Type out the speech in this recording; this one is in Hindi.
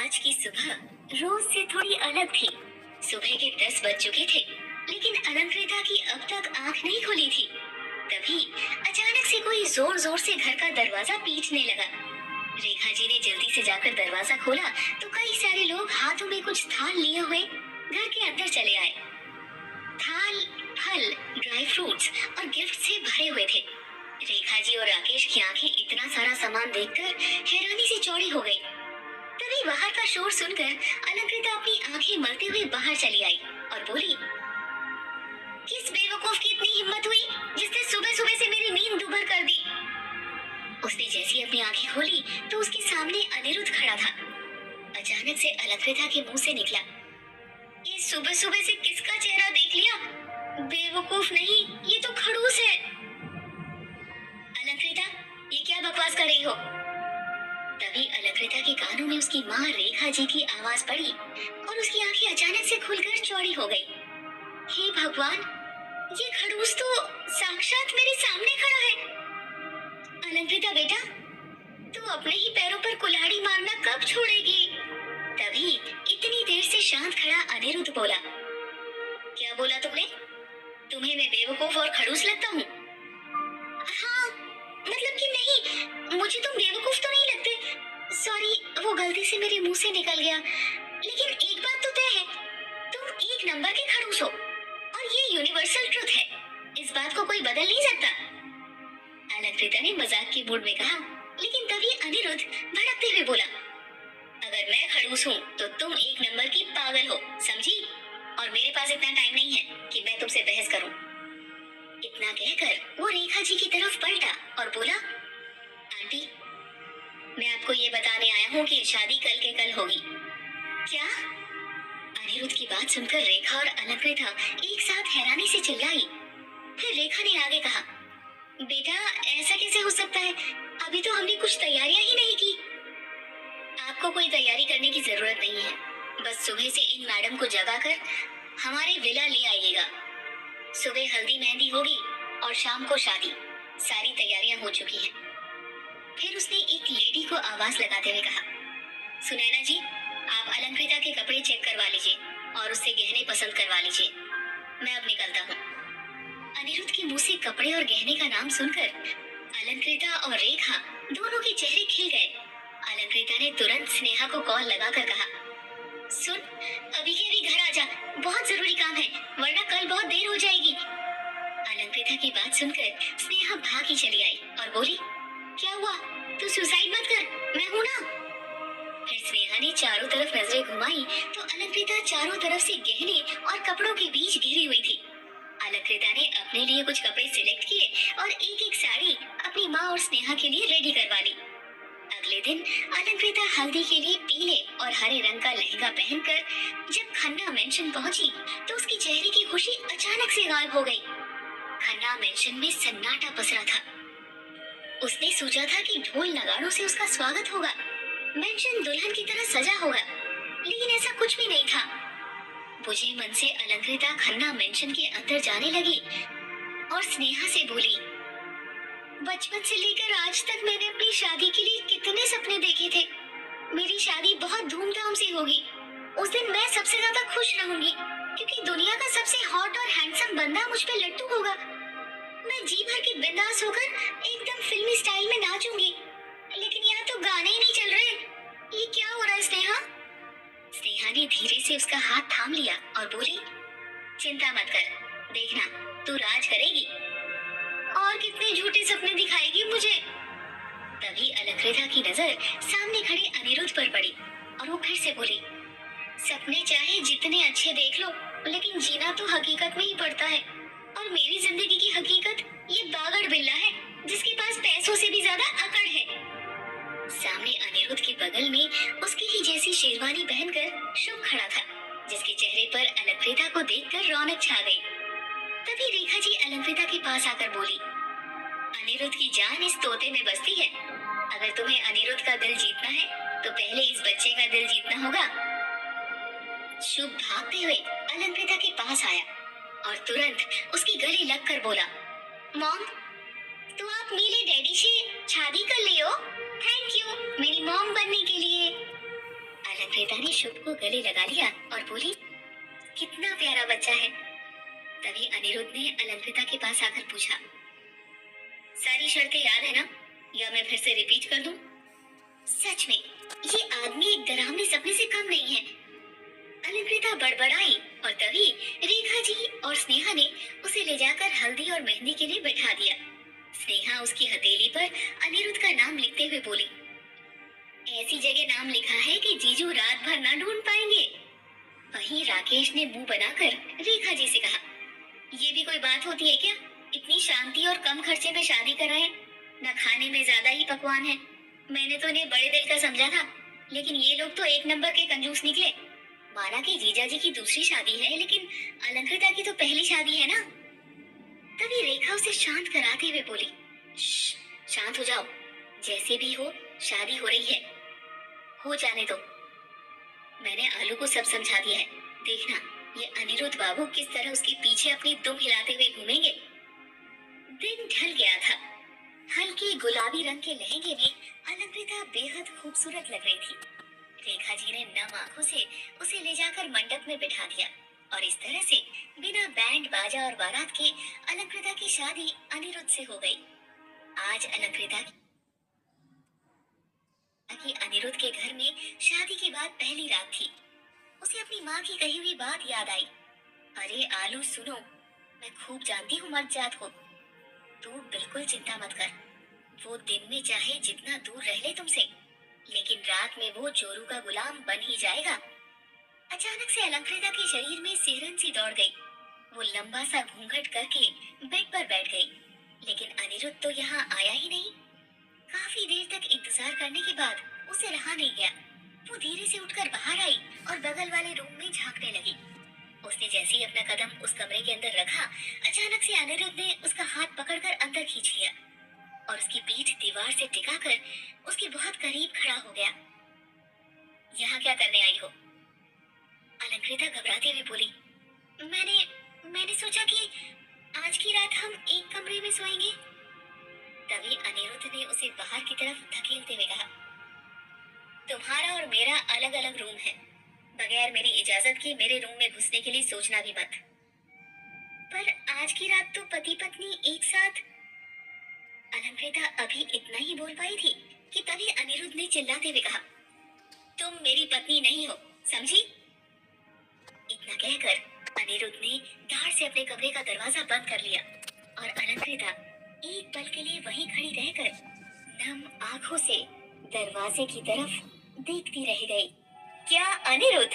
आज की सुबह रोज से थोड़ी अलग थी। सुबह के 10 बज चुके थे, लेकिन अलंकृता की अब तक आंख नहीं खुली थी। तभी अचानक से कोई जोर जोर से घर का दरवाजा पीटने लगा। रेखा जी ने जल्दी से जाकर दरवाजा खोला तो कई सारे लोग हाथों में कुछ थाल लिए हुए घर के अंदर चले आए। थाल फल, ड्राई फ्रूट्स और गिफ्ट से भरे हुए थे। रेखा जी और राकेश की आंखें इतना सारा सामान देखकर हैरानी से चौड़ी हो गई। तभी बाहर का शोर सुनकर अलंकृता अपनी आंखें मलते हुए बाहर चली आई और बोली, किस बेवकूफ की इतनी हिम्मत हुई जिसने सुबह सुबह से मेरी नींद दुभर कर दी। उसने जैसी अपनी आंखें खोली तो उसके सामने अनिरुद्ध खड़ा था। अचानक से अलंकृता के मुंह से निकला, ये सुबह सुबह से किसका चेहरा देख लिया? बेवकूफ नहीं, ये तो खड़ूस है। अलंकृता, ये क्या बकवास कर रही हो? तभी अलंकृता के कानों में उसकी माँ रेखा जी की आवाज पड़ी और उसकी आंखें अचानक से खुलकर चौड़ी हो गई। हे भगवान, ये खड़ूस तो साक्षात मेरे सामने खड़ा है। अलंकृता बेटा, तू अपने ही पैरों पर कुल्हाड़ी मारना कब छोड़ेगी? तभी इतनी देर से शांत खड़ा अनिरुद्ध बोला, क्या बोला तुमने? तुम्हें मैं बेवकूफ और खड़ूस लगता हूँ? हाँ, मतलब कि नहीं, मुझे तुम बेवकूफ तो नहीं लगते। सॉरी, वो गलती से मेरे मुंह से निकल गया। लेकिन एक बात तो तय है, तुम एक नंबर के खड़ूस हो और ये यूनिवर्सल ट्रुथ है। इस बात को कोई बदल नहीं सकता। अलंकृता ने मजाक के मूड में कहा, लेकिन तभी अनिरुद्ध भड़कते हुए बोला, अगर मैं खड़ूस हूँ तो तुम एक नंबर की पागल हो, समझी? और मेरे पास इतना टाइम नहीं है कि मैं तुमसे बहस करूं। इतना कहकर वो रेखा जी की तरफ पलटा और बोला, आंटी, मैं आपको ये बताने आया हूँ कि शादी कल के कल होगी। क्या? अनिरुद्ध की बात सुनकर रेखा और अलंकृता एक साथ हैरानी से चिल्लाई। फिर रेखा ने आगे कहा, बेटा ऐसा कैसे हो सकता है? अभी तो हमने कुछ तैयारियां ही नहीं की। आपको कोई तैयारी करने की जरूरत नहीं है। बस सुबह से इन मैडम को जगाकर हमारे विला ले आइएगा। सुबह हल्दी मेहंदी होगी और शाम को शादी। सारी तैयारियां हो चुकी हैं। फिर उसने एक लेडी को आवाज लगाते हुए कहा, सुनैना जी, आप अलंकृता के कपड़े चेक करवा लीजिए और उससे गहने पसंद करवा लीजिए। मैं अब निकलता हूँ। अनिरुद्ध के मुंह से कपड़े और गहने का नाम सुनकर अलंकृता और रेखा दोनों के चेहरे खिल गए। अलंकृता ने तुरंत स्नेहा को कॉल लगाकर कहा, सुन, अभी के अभी घर आ जा, बहुत जरूरी काम है, वरना कल बहुत देर हो जाएगी। अलंकृता की बात सुनकर स्नेहा भागी चली आई और बोली, क्या हुआ? तू सुसाइड मत कर, मैं हूं ना। फिर स्नेहा ने चारों तरफ नजरें घुमाई तो अलंकृता चारों तरफ से गहने और कपड़ों के बीच घिरी हुई थी। अलंकृता ने अपने लिए कुछ कपड़े सिलेक्ट किए और एक एक साड़ी अपनी माँ और स्नेहा के लिए रेडी करवा ली। अगले दिन अलंकृता हल्दी के लिए पीले और हरे रंग का लहंगा पहनकर जब खन्ना मेंशन पहुंची तो उसके चेहरे की खुशी अचानक से गायब हो गई। खन्ना मेंशन में सन्नाटा पसरा था। उसने सोचा था कि ढोल नगाड़ों से उसका स्वागत होगा, मेंशन दुल्हन की तरह सजा होगा, लेकिन ऐसा कुछ भी नहीं था। बुझे मन से अलंकृता खन्ना मेंशन के अंदर जाने लगी और स्नेहा से बोली, बचपन से लेकर आज तक मैंने अपनी शादी के लिए कितने सपने देखे थे। मेरी शादी बहुत धूमधाम से होगी। उस दिन मैं सबसे ज्यादा खुश रहूंगी क्योंकि दुनिया का सबसे हॉट और हैंडसम बंदा मुझ पे लट्टू होगा। मैं जी भर के बिंदास होकर एकदम फिल्मी स्टाइल में नाचूंगी। लेकिन यहाँ तो गाने ही नहीं चल रहे। ये क्या हो रहा है स्नेहा? स्नेहा ने धीरे से उसका हाथ थाम लिया और बोली, चिंता मत कर, देखना तू राज करेगी। और कितने झूठे सपने दिखाएगी मुझे। तभी अलंकृता की नजर सामने खड़े अनिरुद्ध पर पड़ी और वो फिर से बोली, सपने चाहे जितने अच्छे देख लो, लेकिन जीना तो हकीकत में ही पड़ता है। और मेरी जिंदगी की हकीकत ये बागड़ बिल्ला है जिसके पास पैसों से भी ज्यादा अकड़ है। सामने अनिरुद्ध के बगल में उसकी ही जैसी शेरवानी पहनकर शुभ खड़ा था, जिसके चेहरे पर अलंकृता को देखकर रौनक छा गई। तभी रेखा जी अलंकृता के पास आकर बोली, अनिरुद्ध की जान इस तोते में बसती है। अगर तुम्हें अनिरुद्ध का दिल जीतना है तो पहले इस बच्चे का दिल जीतना होगा। शुभ भागते हुए अलंकृता के पास आया और तुरंत उसके गले लगकर बोला, मॉम, तो आप मेरे डैडी से शादी कर लियो। थैंक यू मेरी मॉम बनने के लिए। अलंकृता ने शुभ को गले लगा लिया और बोली, कितना प्यारा बच्चा है। तभी अनिरुद्ध ने अलंकृता के पास आकर पूछा, सारी शर्तें याद है ना, या मैं फिर से रिपीट कर दूं? सच में ये आदमी एक डरावने सपने से कम नहीं है। अलंकृता बड़बड़ाई और तभी रेखा जी और स्नेहा ने उसे ले जाकर हल्दी और मेहंदी के लिए बैठा दिया। स्नेहा उसकी हथेली पर अनिरुद्ध का नाम लिखते हुए बोली, ऐसी जगह नाम लिखा है कि जीजू रात भर ना ढूंढ पाएंगे। वहीं राकेश ने मुंह बनाकर रेखा जी से कहा, ये भी कोई बात होती है क्या? इतनी शांति और कम खर्चे में शादी कराए, न खाने में ज्यादा ही पकवान है। मैंने तो इन्हें बड़े दिल का समझा था, लेकिन ये लोग तो एक नंबर के कंजूस निकले। माना कि जीजा जी की दूसरी शादी है, लेकिन अलंकृता की तो पहली शादी है ना। तभी रेखा उसे शांत कराते हुए बोली, शांत हो जाओ, जैसे भी हो शादी हो रही है, हो जाने दो। मैंने आलू को सब समझा दिया है, देखना ये अनिरुद्ध बाबू किस तरह उसके पीछे अपनी दुम हिलाते हुए घूमेंगे। दिन ढल गया था। हल्के गुलाबी रंग के लहंगे में अलंकृता बेहद खूबसूरत लग रही थी। रेखा जी ने नम आंखों से उसे ले जाकर मंडप में बिठा दिया और इस तरह से बिना बैंड बाजा और बारात के अलंकृता की शादी अनिरुद्ध से हो गई। आज अलंकृता की अनिरुद्ध के घर में शादी के बाद पहली रात थी। उसे अपनी माँ की कही हुई बात याद आई, अरे आलू सुनो, मैं खूब जानती हूँ मर्द जात को, तू बिल्कुल चिंता मत कर। वो दिन में चाहे जितना दूर रह ले तुमसे, लेकिन रात में वो चोरू का गुलाम बन ही जाएगा। अचानक से अलंकृता के शरीर में सिहरन सी दौड़ गई। वो लंबा सा घूंघट करके बेड पर बैठ गई, लेकिन अनिरुद्ध तो यहाँ आया ही नहीं। काफी देर तक इंतजार करने के बाद उसे रहा नहीं गया। वो धीरे से उठकर बाहर आई और बगल वाले रूम में झांकने लगी। उसने जैसे ही अपना कदम उस कमरे के अंदर रखा, अचानक से अनिरुद्ध ने उसका हाथ पकड़कर अंदर खींच लिया और उसकी पीठ दीवार से टिकाकर उसके बहुत करीब खड़ा हो गया। यहाँ क्या करने आई हो? अलंकृता घबराते हुए बोली, मैंने सोचा कि आज की रात हम एक कमरे में सोएंगे। तभी अनिरुद्ध ने उसे बाहर की तरफ धकेलते हुए कहा, तुम्हारा और मेरा अलग अलग रूम है, बगैर मेरी इजाजत के मेरे रूम में घुसने के लिए सोचना भी मत। पर आज की रात तो पति पत्नी एक साथ। अलंकृता अभी इतना ही बोल पाई थी कि तभी अनिरुद्ध ने चिल्लाते हुए कहा, तुम मेरी पत्नी नहीं हो, समझी? इतना कहकर अनिरुद्ध ने धार से अपने कमरे का दरवाजा बंद कर लिया और अलंकृता एक पल के लिए वहीं खड़ी रहकर नम आंखों से दरवाजे की तरफ देखती रह गई। क्या अनिरुद्ध